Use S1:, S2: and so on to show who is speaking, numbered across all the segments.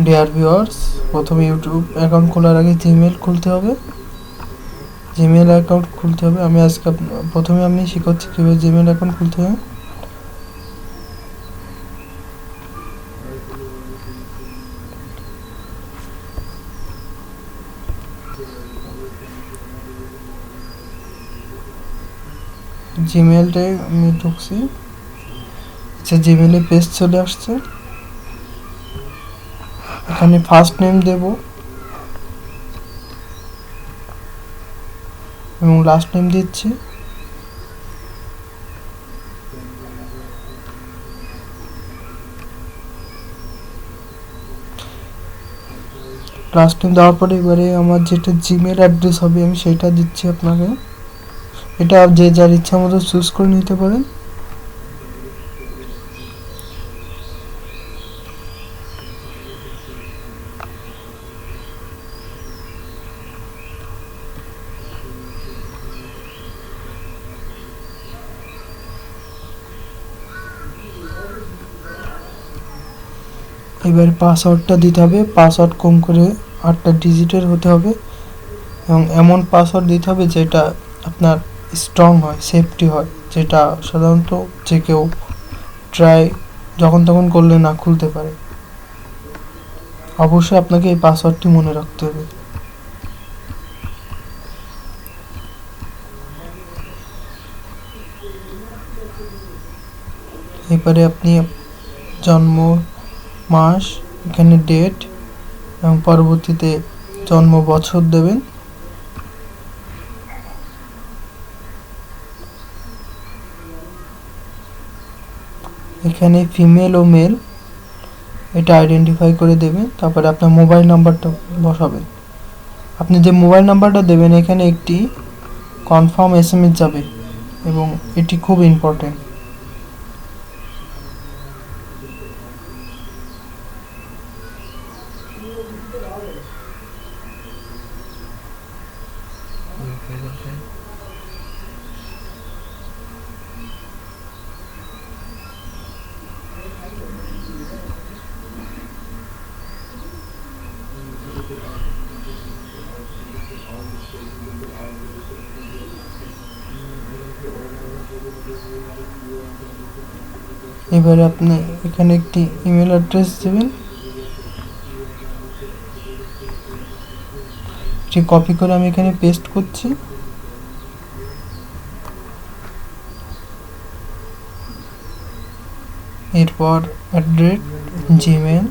S1: Dear viewers, প্রথমে YouTube account খোলার আগে জিমেল খুলতে হবে। জিমেল অ্যাকাউন্ট খুলতে হবে। আমি আজকে প্রথমে আমি শেখাচ্ছি কীভাবে জিমেল অ্যাকাউন্ট খুলতে হবে। জিমেলটাই আমি ঢুকছি। আচ্ছা, জিমেলে পেজ চলে আসছে। এখানে ফার্স্ট নেম দেব এবং লাস্ট নেম দিচ্ছি। লাস্ট নেম দেওয়ার পরে এবারে আমার যেটা জিমেল অ্যাড্রেস হবে আমি সেটা দিচ্ছি আপনাকে। এটা যে যার ইচ্ছা মতো চুজ করে নিতে পারেন। এবারে পাসওয়ার্ডটা দিতে হবে। পাসওয়ার্ড কম করে 8টা ডিজিটের হতে হবে এবং এমন পাসওয়ার্ড দিতে হবে যেটা আপনার স্ট্রং হয়, সেফটি হয়, যেটা সাধারণত যে কেউ ট্রাই যখন তখন করলে না খুলতে পারে। অবশ্যই আপনাকে এই পাসওয়ার্ডটি মনে রাখতে হবে। এবারে আপনি জন্ম, মাস, এখানে ডেট এবং পরবর্তীতে জন্ম বছর দেবেন। এখানে ফিমেল ও মেল এটা আইডেন্টিফাই করে দেবেন। তারপরে আপনার মোবাইল নাম্বারটা বসাবেন। আপনি যে মোবাইল নাম্বারটা দেবেন এখানে একটি কনফার্ম এসএমএস যাবে এবং এটি খুব ইম্পর্টেন্ট। এবারে আপনি এখানে একটি ইমেল অ্যাড্রেস দেবেন। এটি কপি করে আমি এখানে পেস্ট করছি। এরপর @gmail.com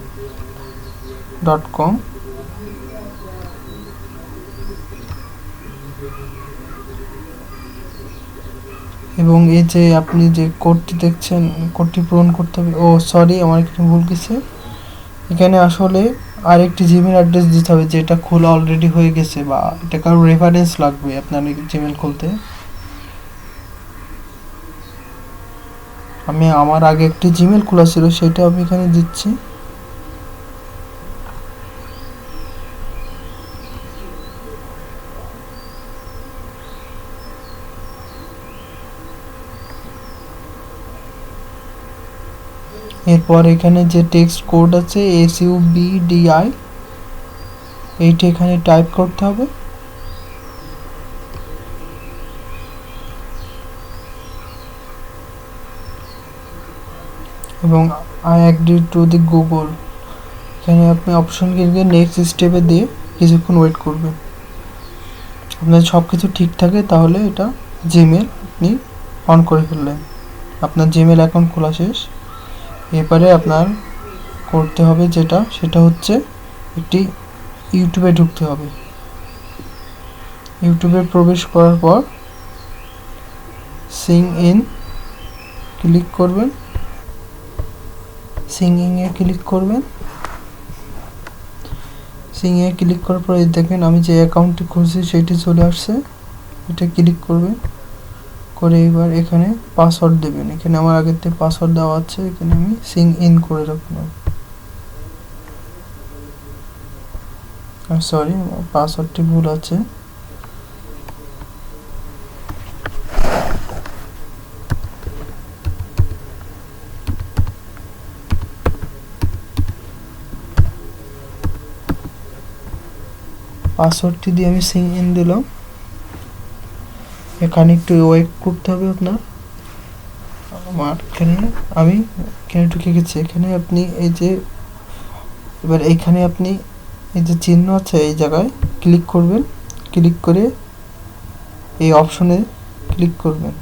S1: এবং এই যে আপনি যে কোডটি দেখছেন, কোডটি পূরণ করতে হবে। ও সরি, আমার একটু ভুল গেছে। এখানে আসলে আরেকটি জিমেল অ্যাড্রেস দিতে হবে যেটা খোলা অলরেডি হয়ে গেছে, বা এটা কারো রেফারেন্স লাগবে আপনার জিমেল খুলতে। আমি আমার আগে একটি জিমেল খোলা ছিল সেটা আমি এখানে দিচ্ছি। এরপর এখানে যে টেক্সট কোড আছে SUBDI, এইটা এখানে টাইপ করতে হবে। এবং I agree to the Google, এখানে আপনি অপশন কিনে নেক্সট স্টেপে দিয়ে কিছুক্ষণ ওয়েট করবেন। আপনার সব কিছু ঠিক থাকে তাহলে এটা জিমেল আপনি অন করে ফেললেন। আপনার জিমেল অ্যাকাউন্ট খোলা শেষ। এরপরে আপনার করতে হবে সেটা হচ্ছে একটি ইউটিউবে ঢুকতে হবে। ইউটিউবে প্রবেশ করার পর সিং ইন ক্লিক করবেন। সিঙ্গিংয়ে ক্লিক করবেন। সিঙ্গিংয়ে ক্লিক করার পরে দেখেন আমি যে অ্যাকাউন্টটি খুলছি সেটি চলে আসছে। এটা ক্লিক করবেন, করে এবার এখানে পাসওয়ার্ড দেবেন। এখানে আমার আগের থেকে পাসওয়ার্ড দেওয়া আছে, এখানে আমি সিং ইন করে রাখলাম। সরি, পাসওয়ার্ডটি ভুল আছে। পাসওয়ার্ডটি দিয়ে আমি সিং ইন দিলাম। এখানে একটু ওয়েট করতে হবে আপনার। আমার এখানে আমি এখানে ঢুকে গেছি। এখানে আপনি এই যে এবার এইখানে আপনি এই যে চিহ্ন আছে এই জায়গায় ক্লিক করবেন, ক্লিক করে এই অপশনে ক্লিক করবেন,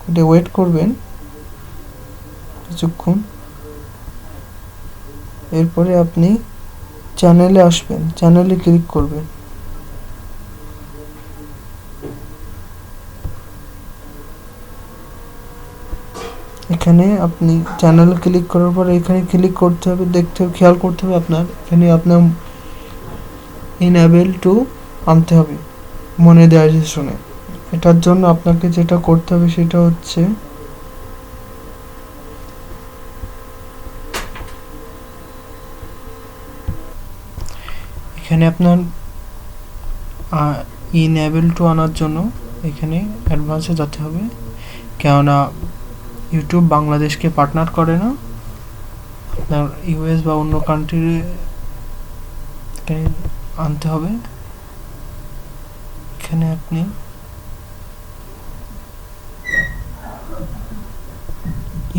S1: এটা ওয়েট করবেন কিছুক্ষণ। এরপরে আপনি চ্যানেলে আসবেন, চ্যানেলে ক্লিক করবেন। এখানে আপনি চ্যানেলে ক্লিক করার পর এখানে ক্লিক করতে হবে, দেখতে হবে, খেয়াল করতে হবে আপনার এখানে আপনার ইনেবল টু আনতে হবে মনিটাইজেশনে। এটার জন্য আপনাকে যেটা করতে হবে সেটা হচ্ছে এখানে আপনার ইনেবল টু আনার জন্য এখানে অ্যাডভান্সে যেতে হবে, কেননা ইউটিউব বাংলাদেশকে পার্টনার করে না। আপনার ইউএস বা অন্য কান্ট্রি আনতে হবে। এখানে আপনি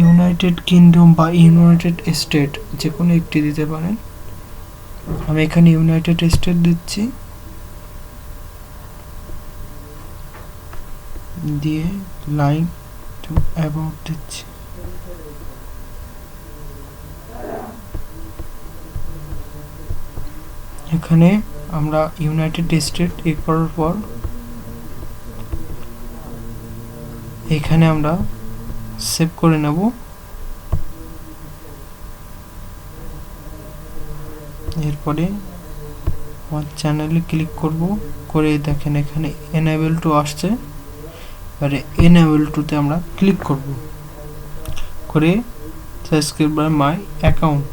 S1: ইউনাইটেড কিংডম বা ইউনাইটেড স্টেট যে কোনো একটি দিতে পারেন। আমি এখানে ইউনাইটেড স্টেট দিচ্ছি, দিয়ে লাইন টু অ্যাবাউট দিচ্ছি। এখানে আমরা ইউনাইটেড স্টেট করার পর এখানে আমরা সেভ করে নেব। এরপরে আমার চ্যানেলে ক্লিক করব, করে দেখেন এখানে এনেবল টু আসছে। এবারে এনেবল টুতে আমরা ক্লিক করব, করে সাবস্ক্রাইব বাই মাই অ্যাকাউন্ট।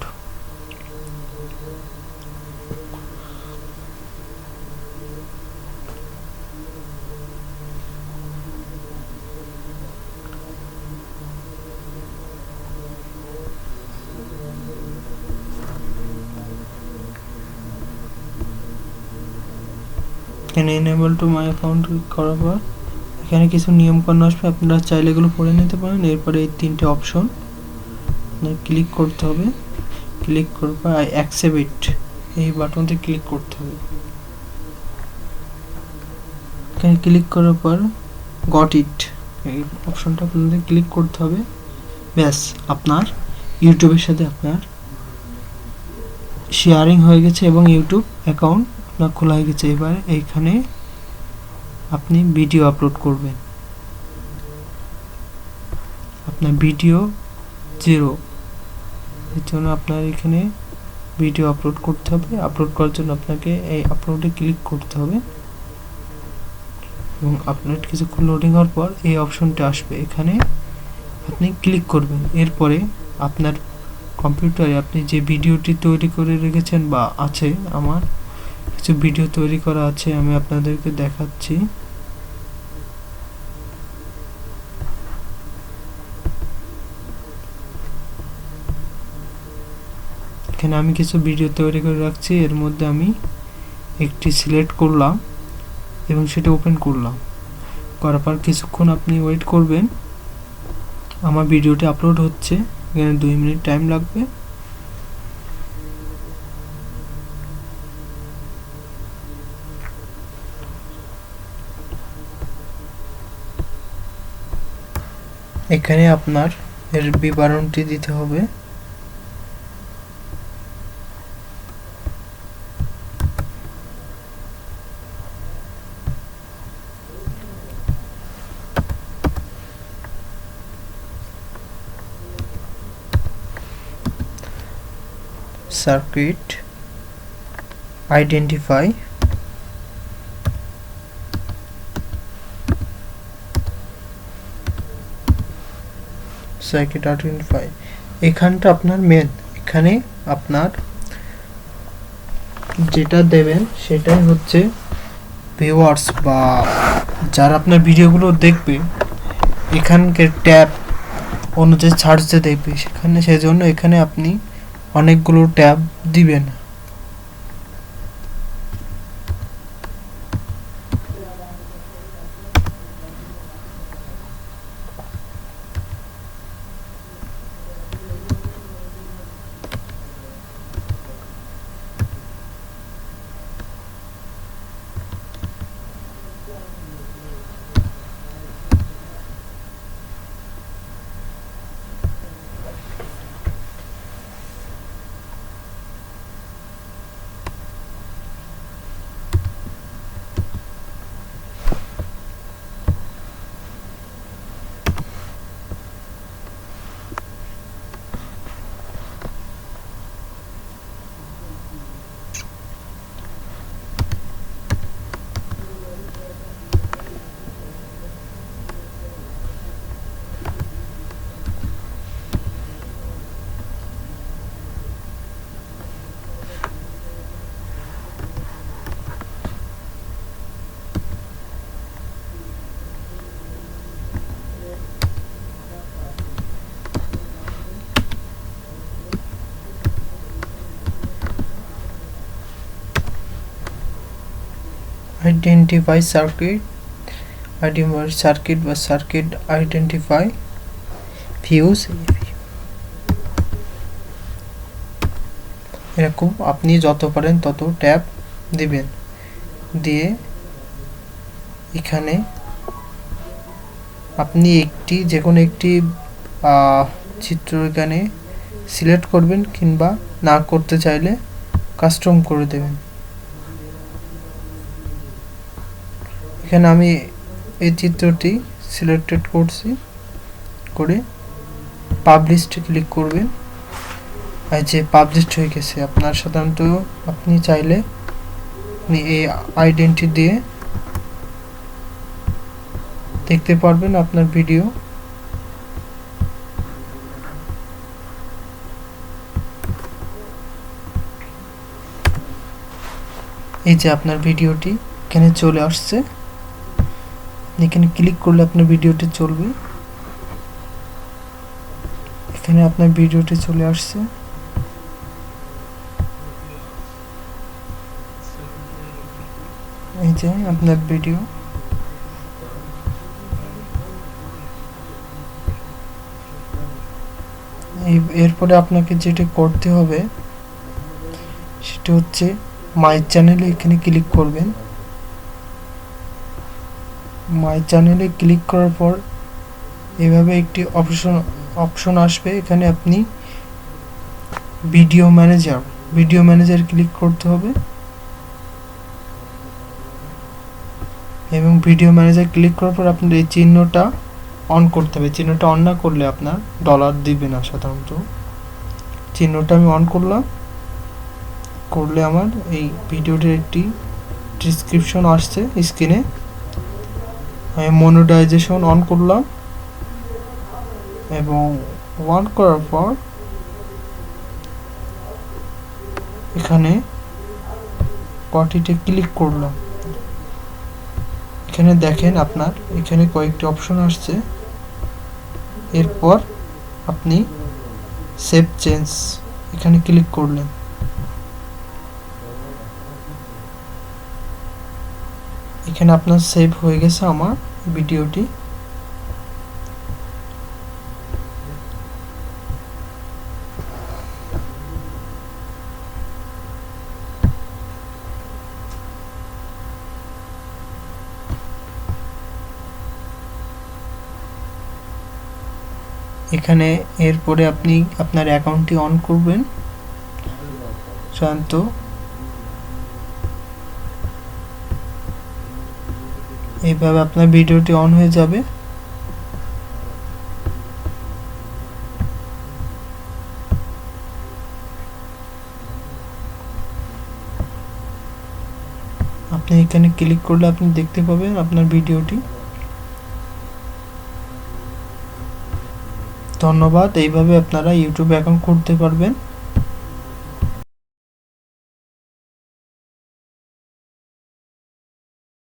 S1: এখানে এনেবল টু মাই অ্যাকাউন্ট করার পর এখানে কিছু নিয়মকানুন আসবে, আপনারা চাইলে এগুলো পড়ে নিতে পারেন। এরপরে এই তিনটে অপশন ক্লিক করতে হবে, ক্লিক করার পর আই অ্যাকসেপ্ট এই বাটনতে ক্লিক করতে হবে। এখানে ক্লিক করার পর গট ইট এই অপশনটা আপনাদের ক্লিক করতে হবে। ব্যাস, আপনার ইউটিউবের সাথে আপনার শেয়ারিং হয়ে গেছে এবং ইউটিউব অ্যাকাউন্ট আপনার খোলা হয়ে গেছে। এবার এইখানে আপনি ভিডিও আপলোড করবেন। আপনার ভিডিও 0, এর জন্য আপনার এখানে ভিডিও আপলোড করতে হবে। আপলোড করার জন্য আপনাকে এই আপলোডে ক্লিক করতে হবে এবং আপলোড কিছুক্ষণ লোডিং হওয়ার পর এই অপশনটা আসবে, এখানে আপনি ক্লিক করবেন। এরপরে আপনার কম্পিউটারে আপনি যে ভিডিওটি তৈরি করে রেখেছেন বা আছে, আমার কিছু ভিডিও তৈরি করা আছে, আমি আপনাদেরকে দেখাচ্ছি। এখানে আমি কিছু ভিডিও তৈরি করে রাখছি, এর মধ্যে আমি একটি সিলেক্ট করলাম এবং সেটা ওপেন করলাম। করার পর কিছুক্ষণ আপনি ওয়েট করবেন। আমার ভিডিওটি আপলোড হচ্ছে, এখানে 2 মিনিট টাইম লাগবে। এখানে আপনার এর বিবরণটি দিতে হবে। সার্কিট আইডেন্টিফাই, সার্কিট আইডেন্টিফাই এখানটা আপনার মেন। এখানে আপনার যেটা দেবেন সেটাই হচ্ছে ভিউয়ার্স বা যারা আপনার ভিডিওগুলো দেখবে এখানকার ট্যাব অনুযায়ী সার্চে দেখবে সেখানে, সেজন্য এখানে আপনি অনেকগুলো ট্যাব দিবেন। আইডেন্টিফাই সার্কিট বা সার্কিট আইডেন্টিফাই ফিউজ। এরকম আপনি যত পারেন তত ট্যাপ দিবেন, দিয়ে এখানে আপনি যে কোনো একটি চিত্র এখানে সিলেক্ট করবেন, কিংবা না করতে চাইলে কাস্টম করে দেবেন। এখানে আমি এই চিত্রটি সিলেক্টেড করছি, করে পাবলিশড ক্লিক করবেন। আর যে পাবলিশড হয়ে গেছে, আপনার সাধারণত আপনি চাইলে আপনি এই আইডেন্টি দিয়ে দেখতে পারবেন আপনার ভিডিও। এই যে আপনার ভিডিওটি এখানে চলে আসছে, এখানে ক্লিক করলে আপনার ভিডিওটি চলবে। এখানে আপনার ভিডিওটি চলে আসছে। এই যে আপনার ভিডিও। এরপরে আপনাকে যেটা করতে হবে সেটা হচ্ছে মাই চ্যানেলে এখানে ক্লিক করবেন। মাই চ্যানেলে ক্লিক করার পর এভাবে একটি অপশন আসবে, এখানে আপনি ভিডিও ম্যানেজার ক্লিক করতে হবে, এবং ভিডিও ম্যানেজার ক্লিক করার পর আপনার এই চিহ্নটা অন করতে হবে। চিহ্নটা অন না করলে আপনার ডলার দিবে না সাধারণত। চিহ্নটা আমি অন করলে আমার এই ভিডিওটির একটি ডেসক্রিপশন আসছে স্ক্রিনে। আমি মনিটাইজেশন অন করলাম, এবং অন করার পর এখানে কটিতে ক্লিক করলাম। এখানে দেখেন আপনার এখানে কয়েকটি অপশন আসছে। এরপর আপনি সেভ চেঞ্জ এখানে ক্লিক করলেন। এখানে আপনার সেভ হয়ে গেছে আমার ভিডিওটি। এখানে এরপরে আপনি আপনার অ্যাকাউন্টটি অন করবেন। সাধারণত এইভাবে আপনার ভিডিওটি অন হয়ে যাবে। আপনি এখানে ক্লিক করলে আপনি দেখতে পাবেন আপনার ভিডিওটি। ধন্যবাদ। এইভাবে আপনারা ইউটিউব অ্যাকাউন্ট করতে পারবেন।